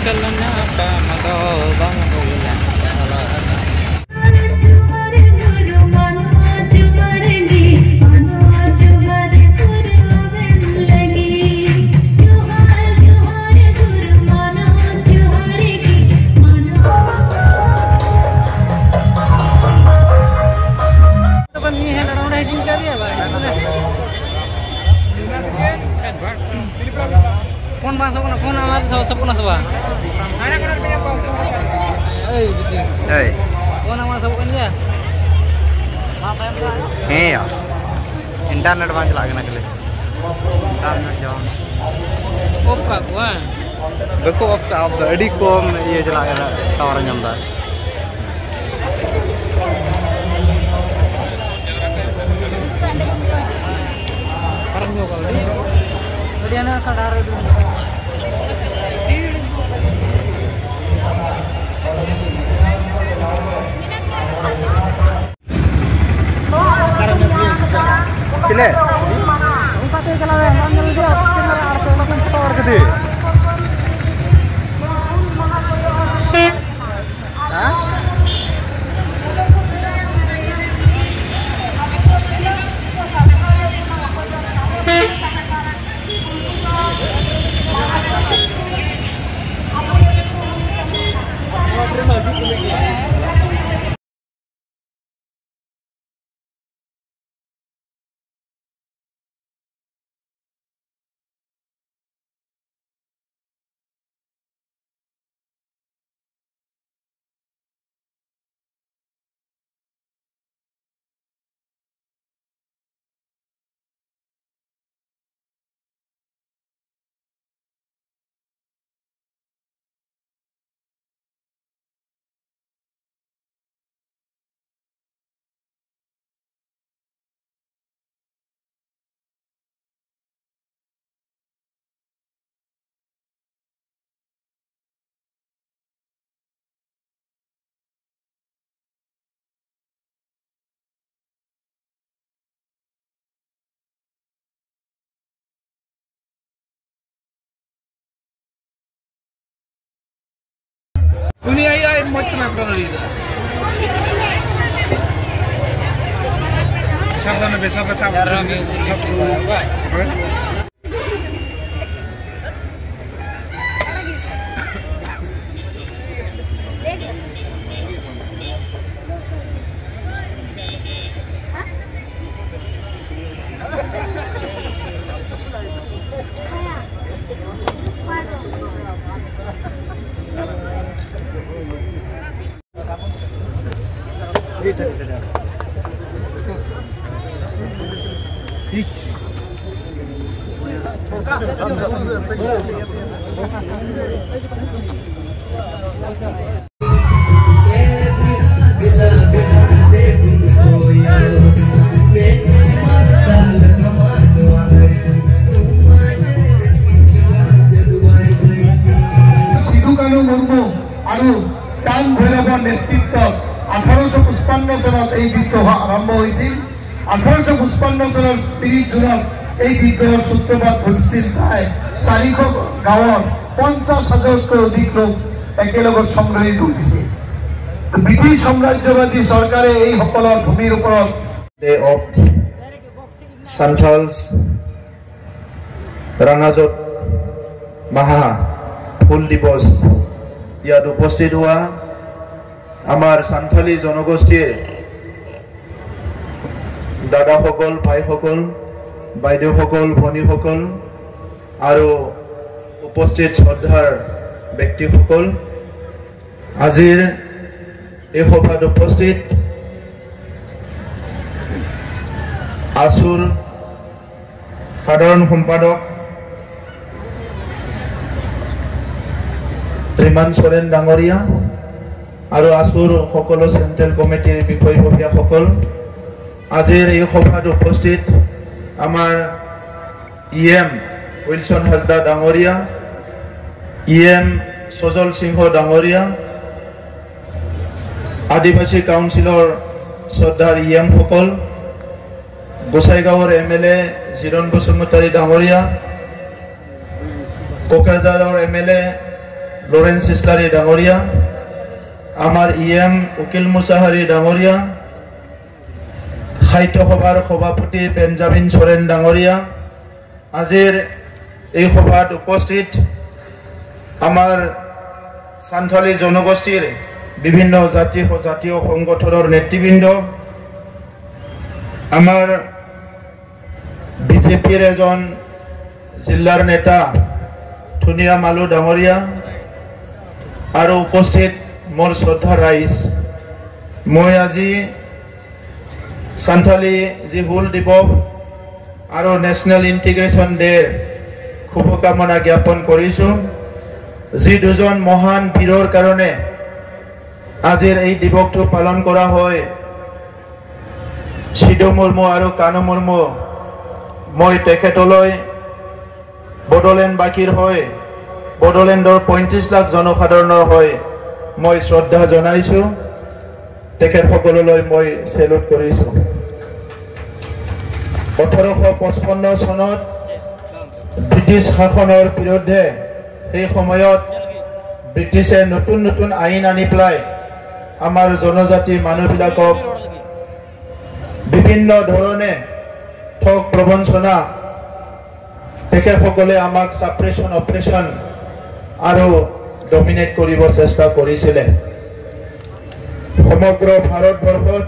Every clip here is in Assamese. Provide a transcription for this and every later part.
kenapa mau bang bulan kalau kau masuk kena kau nama tu kena sewa. Kau nama sewa kan dia? Ya. Internet macam lagi nak kali. Internet jam. Kau bukan? Beku apa? Adi kom ia jelas kan tawaran jam dah. Dia nak kadar dulu. Cile. Empat kalau yang dia kena arto langsung store gede. Hah? Dunia ini macam apa lagi? Sabda besar. চাঁদ ভৈৰৱৰ নেতৃত্বত 1855 চনত এই বিদ্ৰোহ আৰম্ভ হৈছিল। 1855 চনৰ 30 জুনত এই বিদ্ৰোহৰ সূত্ৰপাত ঘটিছিল। প্ৰায় 400 গাঁৱৰ 50,000তকৈ অধিক লোক একেলগত সংগ্ৰামিত হৈছিল। ব্ৰিটিছ সাম্ৰাজ্যবাদী চৰকাৰে এই সকলৰ ভূমিৰ ওপৰত Santals Ranajot Maha ফুল দিবস ইয়াত উপস্থিত হোৱা আমাৰ সান্থালী জনগোষ্ঠীৰ দাদাসকল, ভাইসকল, বাইদেউসকল, ভনীসকল আৰু উপস্থিত শ্ৰদ্ধাৰ ব্যক্তিসকল, আজিৰ এই সভাত উপস্থিত আসুৰ সাধাৰণ সম্পাদক শ্ৰীমান চৰেন ডাঙৰীয়া আৰু আসুৰ সকলো চেণ্ট্ৰেল কমিটিৰ বিষয়ববীয়াসকল, আজিৰ এই সভাত উপস্থিত আমাৰ ইএম উইলছন হাজদা ডাঙৰীয়া, ইএম সজল সিংহ ডাঙৰীয়া, আদিবাসী কাউন্সিলৰ শ্ৰদ্ধাৰ ইএম সকল, গোসাইগাঁৱৰ MLA জিৰণ বসুমতাৰী ডাঙৰীয়া, কোকৰাঝাৰৰ MLA লৰেন্স ইছলাৰী ডাঙৰীয়া, আমাৰ EM উকিল মুছাহাৰী ডাঙৰীয়া, সাহিত্য সভাৰ সভাপতি বেঞ্জামিন চৰেন ডাঙৰীয়া, আজিৰ এই সভাত উপস্থিত আমাৰ সান্থালী জনগোষ্ঠীৰ বিভিন্ন জাতীয় সংগঠনৰ নেতৃবৃন্দ, আমাৰ বিজেপিৰ এজন জিলাৰ নেতা ধুনীয়া মালু ডাঙৰীয়া আৰু উপস্থিত মোৰ শ্ৰদ্ধা ৰাইজ, মই আজি সান্থালী যি হুল দিৱস আৰু নেশ্যনেল ইণ্টিগ্ৰেশ্যন ডেৰ শুভকামনা জ্ঞাপন কৰিছোঁ। যি দুজন মহান বীৰৰ কাৰণে আজিৰ এই দিৱসটো পালন কৰা হয়, সিধু মুৰ্মু আৰু কানু মুৰ্মু, মই তেখেতলৈ বড়োলেণ্ডবাসীৰ হৈ বড়োলেণ্ডৰ 35 লাখ জনসাধাৰণৰ হৈ মই শ্ৰদ্ধা জনাইছোঁ। তেখেতসকললৈ মই চেলুট কৰিছোঁ। 1855 চনত ব্ৰিটিছ শাসনৰ বিৰুদ্ধে সেই সময়ত ব্ৰিটিছে নতুন নতুন আইন আনি পেলাই আমাৰ জনজাতি মানুহবিলাকক বিভিন্ন ধৰণে ঠগ প্ৰবঞ্চনা, তেখেতসকলে আমাক সাপ্ৰেশ্যন অপাৰেশ্যন আৰু ডমিনেট কৰিব চেষ্টা কৰিছিলে। সমগ্ৰ ভাৰতবৰ্ষত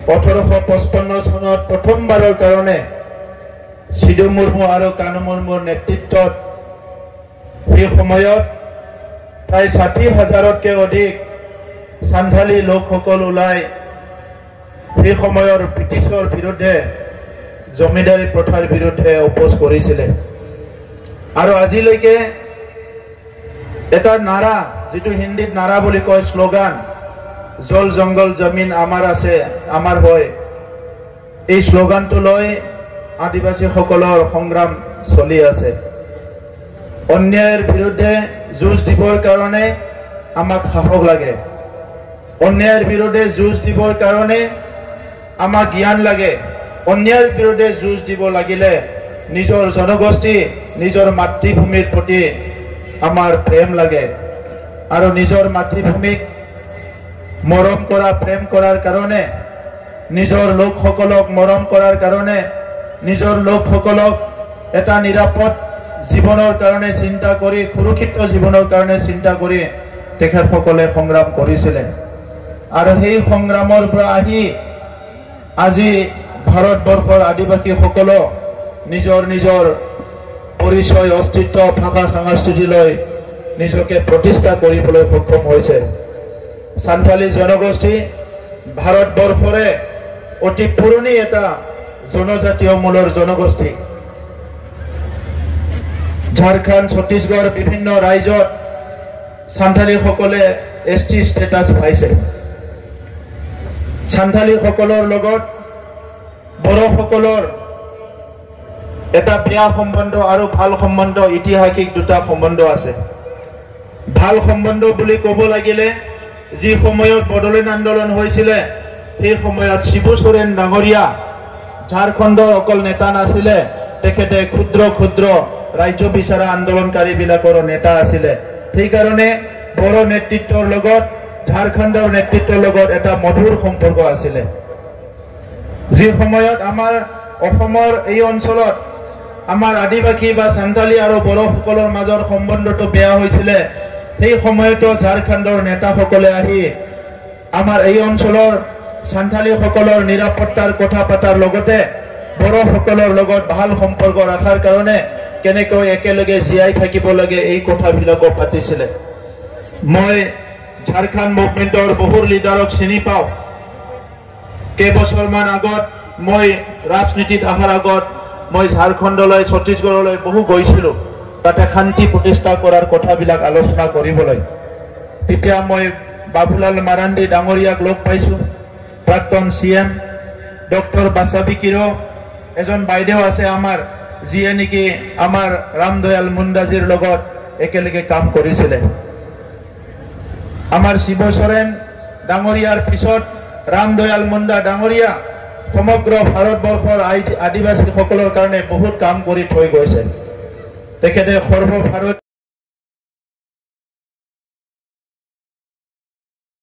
1855 চনত প্ৰথমবাৰৰ কাৰণে সিধু মুৰ্মু আৰু কানু মুৰ্মুৰ নেতৃত্বত সেই সময়ত প্ৰায় 60,000তকৈ অধিক সান্থালী লোকসকল ওলাই সেই সময়ৰ ব্ৰিটিছৰ বিৰুদ্ধে, জমিদাৰী প্ৰথাৰ বিৰুদ্ধে আপোচ কৰিছিলে। আৰু আজিলৈকে এটা নাৰা, যিটো হিন্দীত নাৰা বুলি কয়, শ্লোগান, জল জংগল জমিন আমাৰ আছে, আমাৰ হয়, এই শ্লোগানটো লৈ আদিবাসীসকলৰ সংগ্ৰাম চলি আছে। অন্যায়ৰ বিৰুদ্ধে যুঁজ দিবৰ কাৰণে আমাক সাহস লাগে, অন্যায়ৰ বিৰুদ্ধে যুঁজ দিবৰ কাৰণে আমাক জ্ঞান লাগে। অন্যায়ৰ বিৰুদ্ধে যুঁজ দিব লাগিলে নিজৰ জনগোষ্ঠী, নিজৰ মাতৃভূমিৰ প্ৰতি আমাৰ প্ৰেম লাগে। আৰু নিজৰ মাতৃভূমিক মৰম কৰা, প্ৰেম কৰাৰ কাৰণে, নিজৰ লোকসকলক মৰম কৰাৰ কাৰণে, নিজৰ লোকসকলক এটা নিৰাপদ জীৱনৰ কাৰণে চিন্তা কৰি, সুৰক্ষিত জীৱনৰ কাৰণে চিন্তা কৰি তেখেতসকলে সংগ্ৰাম কৰিছিলে। আৰু সেই সংগ্ৰামৰ পৰা আহি আজি ভাৰতবৰ্ষৰ আদিবাসীসকলক নিজৰ নিজৰ পৰিচয়, অস্তিত্ব, ভাষা, সংস্কৃতিলৈ নিজকে প্ৰতিষ্ঠা কৰিবলৈ সক্ষম হৈছে। সান্থালী জনগোষ্ঠী ভাৰতবৰ্ষৰে অতি পুৰণি এটা জনজাতীয় মূলৰ জনগোষ্ঠী। ঝাৰখণ্ড, ছত্তীশগড় বিভিন্ন ৰাজ্যত সান্থালীসকলে ST ষ্টেটাছ পাইছে। সান্থালীসকলৰ লগত বড়োসকলৰ এটা বেয়া সম্বন্ধ আৰু ভাল সম্বন্ধ, ঐতিহাসিক দুটা সম্বন্ধ আছে। ভাল সম্বন্ধ বুলি ক'ব লাগিলে যি সময়ত বড়োলেণ্ড আন্দোলন হৈছিলে সেই সময়ত শিবু সোৰেন ডাঙৰীয়া ঝাৰখণ্ডৰ অকল নেতা নাছিলে, তেখেতে ক্ষুদ্ৰ ক্ষুদ্ৰ ৰাজ্য বিচাৰা আন্দোলনকাৰীবিলাকৰ নেতা আছিলে। সেইকাৰণে বড়ো নেতৃত্বৰ লগত ঝাৰখণ্ডৰ নেতৃত্বৰ লগত এটা মধুৰ সম্পৰ্ক আছিলে। যি সময়ত আমাৰ অসমৰ এই অঞ্চলত আমাৰ আদিবাসী বা সান্থালী আৰু বড়োসকলৰ মাজৰ সম্বন্ধটো বেয়া হৈছিলে, সেই সময়তো ঝাৰখণ্ডৰ নেতাসকলে আহি আমাৰ এই অঞ্চলৰ সান্থালীসকলৰ নিৰাপত্তাৰ কথা পতাৰ লগতে বড়োসকলৰ লগত ভাল সম্পৰ্ক ৰখাৰ কাৰণে কেনেকৈ একেলগে জীয়াই থাকিব লাগে এই কথাবিলাকো পাতিছিলে। মই ঝাৰখণ্ড মুভমেণ্টৰ বহু লিডাৰক চিনি পাওঁ। কেইবছৰমান আগত মই ৰাজনীতিত অহাৰ আগত মই ঝাৰখণ্ডলৈ, ছত্তীশগড়লৈ বহু গৈছিলোঁ, তাতে শান্তি প্ৰতিষ্ঠা কৰাৰ কথাবিলাক আলোচনা কৰিবলৈ। তেতিয়া মই বাবুলাল মাৰাণ্ডী ডাঙৰীয়াক লগ পাইছোঁ, প্ৰাক্তন CM ডক্টৰ বাসাবী কিৰো, এজন বাইদেউ আছে আমাৰ, যিয়ে নেকি আমাৰ ৰামদয়াল মুণ্ডাজীৰ লগত একেলগে কাম কৰিছিলে। আমাৰ শিৱ সোৰেন ডাঙৰীয়াৰ পিছত ৰামদয়াল মুণ্ডা ডাঙৰীয়া সমগ্ৰ ভাৰতবৰ্ষৰ আদিবাসীসকলৰ কাৰণে বহুত কাম কৰি থৈ গৈছে। তেখেতে সৰ্বভাৰত